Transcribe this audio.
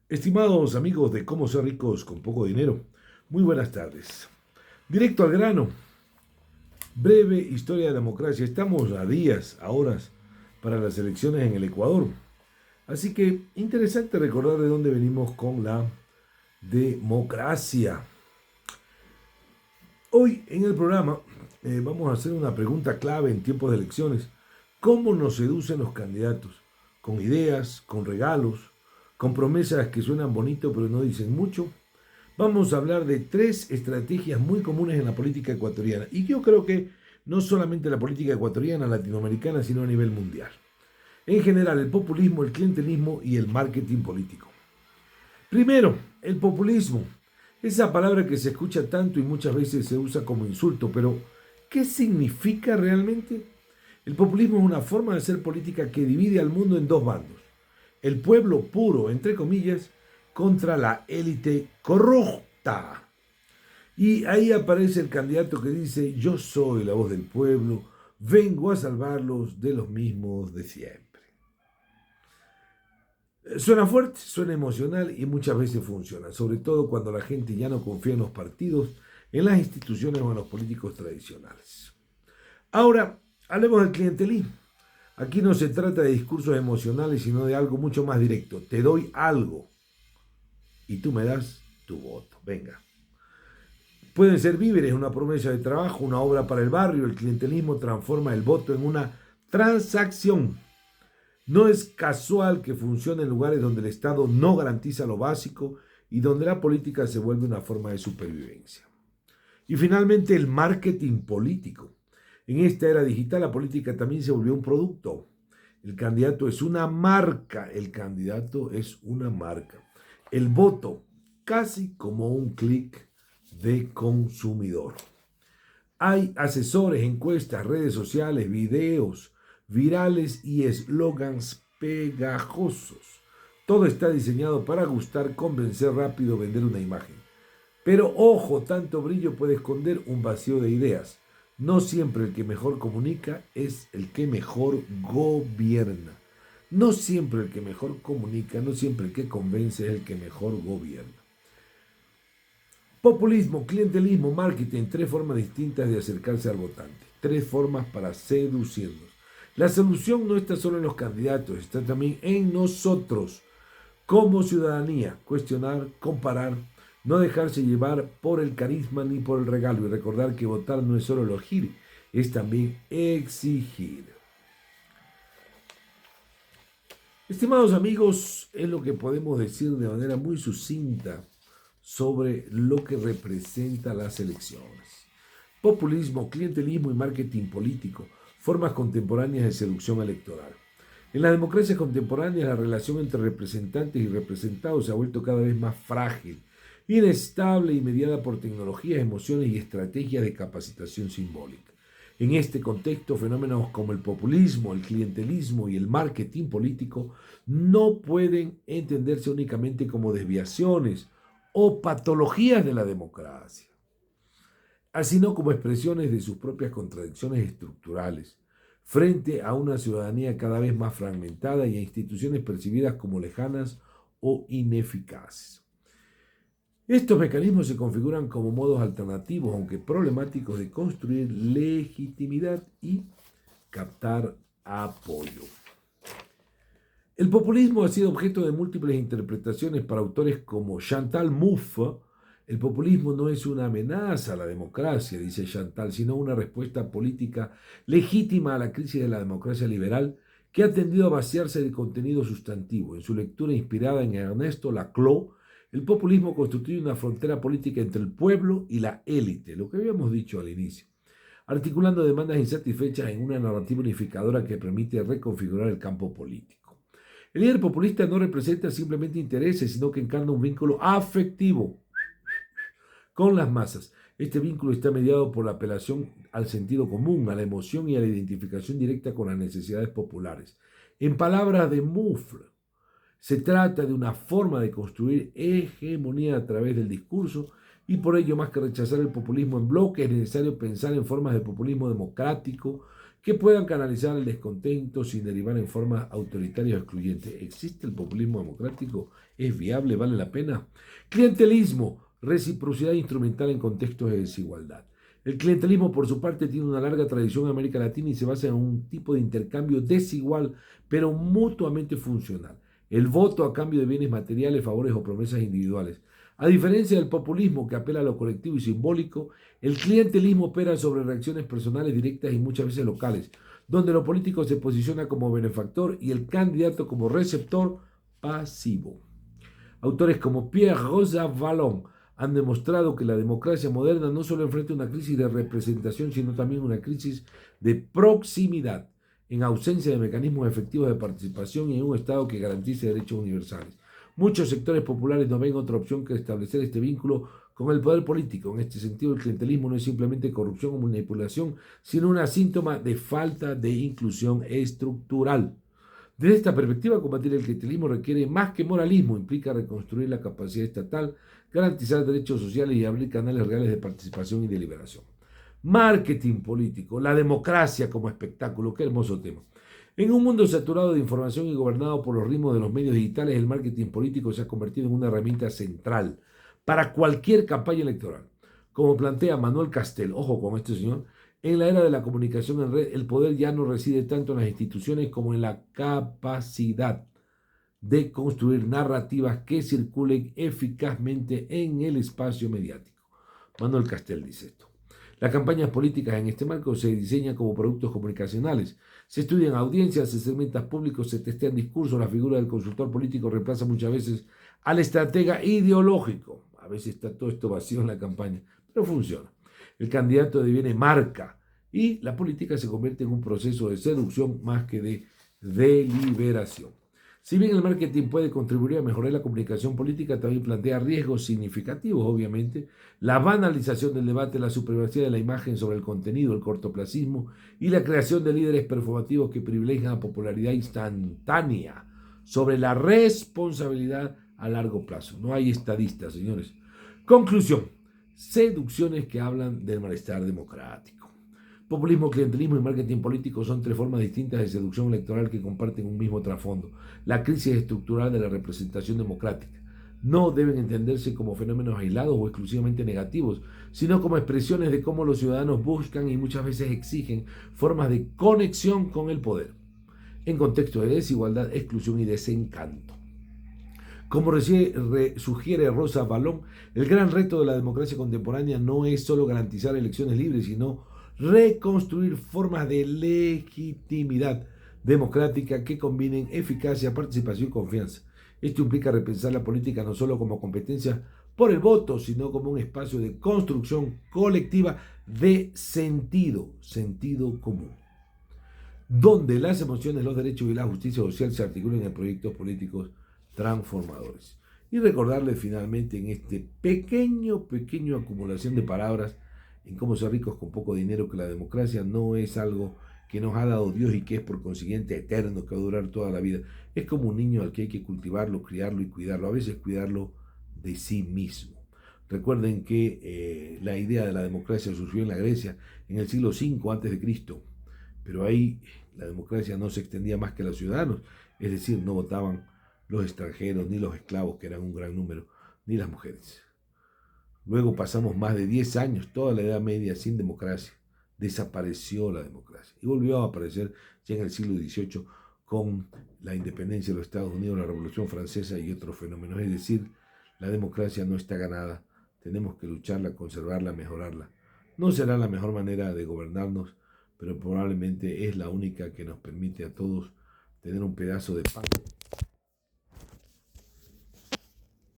Estimados amigos de Cómo ser ricos con poco dinero, muy buenas tardes. Directo al grano, breve historia de la democracia. Estamos a días, a horas, para las elecciones en el Ecuador. Así que interesante recordar de dónde venimos con la democracia. Hoy en el programa vamos a hacer una pregunta clave en tiempos de elecciones. ¿Cómo nos seducen los candidatos? ¿Con ideas, con regalos, con promesas que suenan bonito pero no dicen mucho? Vamos a hablar de tres estrategias muy comunes en la política ecuatoriana. Y yo creo que no solamente la política ecuatoriana, latinoamericana, sino a nivel mundial. En general, el populismo, el clientelismo y el marketing político. Primero, el populismo. Esa palabra que se escucha tanto y muchas veces se usa como insulto, pero ¿qué significa realmente? El populismo es una forma de hacer política que divide al mundo en dos bandos. El pueblo puro, entre comillas, contra la élite corrupta. Y ahí aparece el candidato que dice, yo soy la voz del pueblo, vengo a salvarlos de los mismos de siempre. Suena fuerte, suena emocional y muchas veces funciona, sobre todo cuando la gente ya no confía en los partidos, en las instituciones o en los políticos tradicionales. Ahora, hablemos del clientelismo. Aquí no se trata de discursos emocionales, sino de algo mucho más directo. Te doy algo y tú me das tu voto. Venga. Pueden ser víveres, una promesa de trabajo, una obra para el barrio. El clientelismo transforma el voto en una transacción. No es casual que funcione en lugares donde el Estado no garantiza lo básico y donde la política se vuelve una forma de supervivencia. Y finalmente el marketing político. En esta era digital la política también se volvió un producto. El candidato es una marca. El candidato es una marca. El voto, casi como un clic de consumidor. Hay asesores, encuestas, redes sociales, videos virales y eslogans pegajosos. Todo está diseñado para gustar, convencer rápido, vender una imagen. Pero ojo, tanto brillo puede esconder un vacío de ideas. No siempre el que mejor comunica es el que mejor gobierna. No siempre el que mejor comunica, no siempre el que convence es el que mejor gobierna. Populismo, clientelismo, marketing, tres formas distintas de acercarse al votante, tres formas para seducirnos. La solución no está solo en los candidatos, está también en nosotros, como ciudadanía, cuestionar, comparar, no dejarse llevar por el carisma ni por el regalo y recordar que votar no es solo elegir, es también exigir. Estimados amigos, es lo que podemos decir de manera muy sucinta sobre lo que representa las elecciones. Populismo, clientelismo y marketing político, formas contemporáneas de seducción electoral. En las democracias contemporáneas la relación entre representantes y representados se ha vuelto cada vez más frágil, inestable y mediada por tecnologías, emociones y estrategias de capacitación simbólica. En este contexto, fenómenos como el populismo, el clientelismo y el marketing político no pueden entenderse únicamente como desviaciones o patologías de la democracia, sino como expresiones de sus propias contradicciones estructurales frente a una ciudadanía cada vez más fragmentada y a instituciones percibidas como lejanas o ineficaces. Estos mecanismos se configuran como modos alternativos, aunque problemáticos, de construir legitimidad y captar apoyo. El populismo ha sido objeto de múltiples interpretaciones para autores como Chantal Mouffe. El populismo no es una amenaza a la democracia, dice Chantal, sino una respuesta política legítima a la crisis de la democracia liberal que ha tendido a vaciarse de contenido sustantivo. En su lectura inspirada en Ernesto Laclau, el populismo constituye una frontera política entre el pueblo y la élite, lo que habíamos dicho al inicio, articulando demandas insatisfechas en una narrativa unificadora que permite reconfigurar el campo político. El líder populista no representa simplemente intereses, sino que encarna un vínculo afectivo con las masas. Este vínculo está mediado por la apelación al sentido común, a la emoción y a la identificación directa con las necesidades populares. En palabras de Mouffe, se trata de una forma de construir hegemonía a través del discurso y por ello, más que rechazar el populismo en bloque, es necesario pensar en formas de populismo democrático que puedan canalizar el descontento sin derivar en forma autoritaria o excluyente. ¿Existe el populismo democrático? ¿Es viable? ¿Vale la pena? Clientelismo, reciprocidad instrumental en contextos de desigualdad. El clientelismo, por su parte, tiene una larga tradición en América Latina y se basa en un tipo de intercambio desigual, pero mutuamente funcional. El voto a cambio de bienes materiales, favores o promesas individuales. A diferencia del populismo que apela a lo colectivo y simbólico, el clientelismo opera sobre reacciones personales directas y muchas veces locales, donde lo político se posiciona como benefactor y el candidato como receptor pasivo. Autores como Pierre Rosa Vallon han demostrado que la democracia moderna no solo enfrenta una crisis de representación, sino también una crisis de proximidad, en ausencia de mecanismos efectivos de participación y en un Estado que garantice derechos universales. Muchos sectores populares no ven otra opción que establecer este vínculo con el poder político. En este sentido, el clientelismo no es simplemente corrupción o manipulación, sino un síntoma de falta de inclusión estructural. Desde esta perspectiva, combatir el clientelismo requiere más que moralismo, implica reconstruir la capacidad estatal, garantizar derechos sociales y abrir canales reales de participación y deliberación. Marketing político, la democracia como espectáculo, qué hermoso tema. En un mundo saturado de información y gobernado por los ritmos de los medios digitales, el marketing político se ha convertido en una herramienta central para cualquier campaña electoral. Como plantea Manuel Castel, ojo con este señor, en la era de la comunicación en red, el poder ya no reside tanto en las instituciones como en la capacidad de construir narrativas que circulen eficazmente en el espacio mediático. Manuel Castel dice esto. Las campañas políticas en este marco se diseñan como productos comunicacionales. Se estudian audiencias, se segmentan públicos, se testean discursos. La figura del consultor político reemplaza muchas veces al estratega ideológico. A veces está todo esto vacío en la campaña, pero funciona. El candidato deviene marca y la política se convierte en un proceso de seducción más que de deliberación. Si bien el marketing puede contribuir a mejorar la comunicación política, también plantea riesgos significativos, obviamente, la banalización del debate, la supremacía de la imagen sobre el contenido, el cortoplacismo y la creación de líderes performativos que privilegian la popularidad instantánea sobre la responsabilidad a largo plazo. No hay estadistas, señores. Conclusión. Seducciones que hablan del malestar democrático. Populismo, clientelismo y marketing político son tres formas distintas de seducción electoral que comparten un mismo trasfondo: la crisis estructural de la representación democrática. No deben entenderse como fenómenos aislados o exclusivamente negativos, sino como expresiones de cómo los ciudadanos buscan y muchas veces exigen formas de conexión con el poder, en contexto de desigualdad, exclusión y desencanto. Como sugiere Rosa Vallon, el gran reto de la democracia contemporánea no es solo garantizar elecciones libres, sino reconstruir formas de legitimidad democrática que combinen eficacia, participación y confianza. Esto implica repensar la política no solo como competencia por el voto, sino como un espacio de construcción colectiva de sentido común, donde las emociones, los derechos y la justicia social se articulen en proyectos políticos transformadores. Y recordarles finalmente en este pequeño acumulación de palabras en cómo ser ricos con poco dinero, que la democracia no es algo que nos ha dado Dios y que es por consiguiente eterno, que va a durar toda la vida. Es como un niño al que hay que cultivarlo, criarlo y cuidarlo, a veces cuidarlo de sí mismo. Recuerden que la idea de la democracia surgió en la Grecia en el siglo V a.C., pero ahí la democracia no se extendía más que a los ciudadanos, es decir, no votaban los extranjeros, ni los esclavos, que eran un gran número, ni las mujeres. Luego pasamos más de 10 años, toda la Edad Media, sin democracia. Desapareció la democracia y volvió a aparecer ya en el siglo XVIII con la independencia de los Estados Unidos, la Revolución Francesa y otros fenómenos. Es decir, la democracia no está ganada, tenemos que lucharla, conservarla, mejorarla. No será la mejor manera de gobernarnos, pero probablemente es la única que nos permite a todos tener un pedazo de pan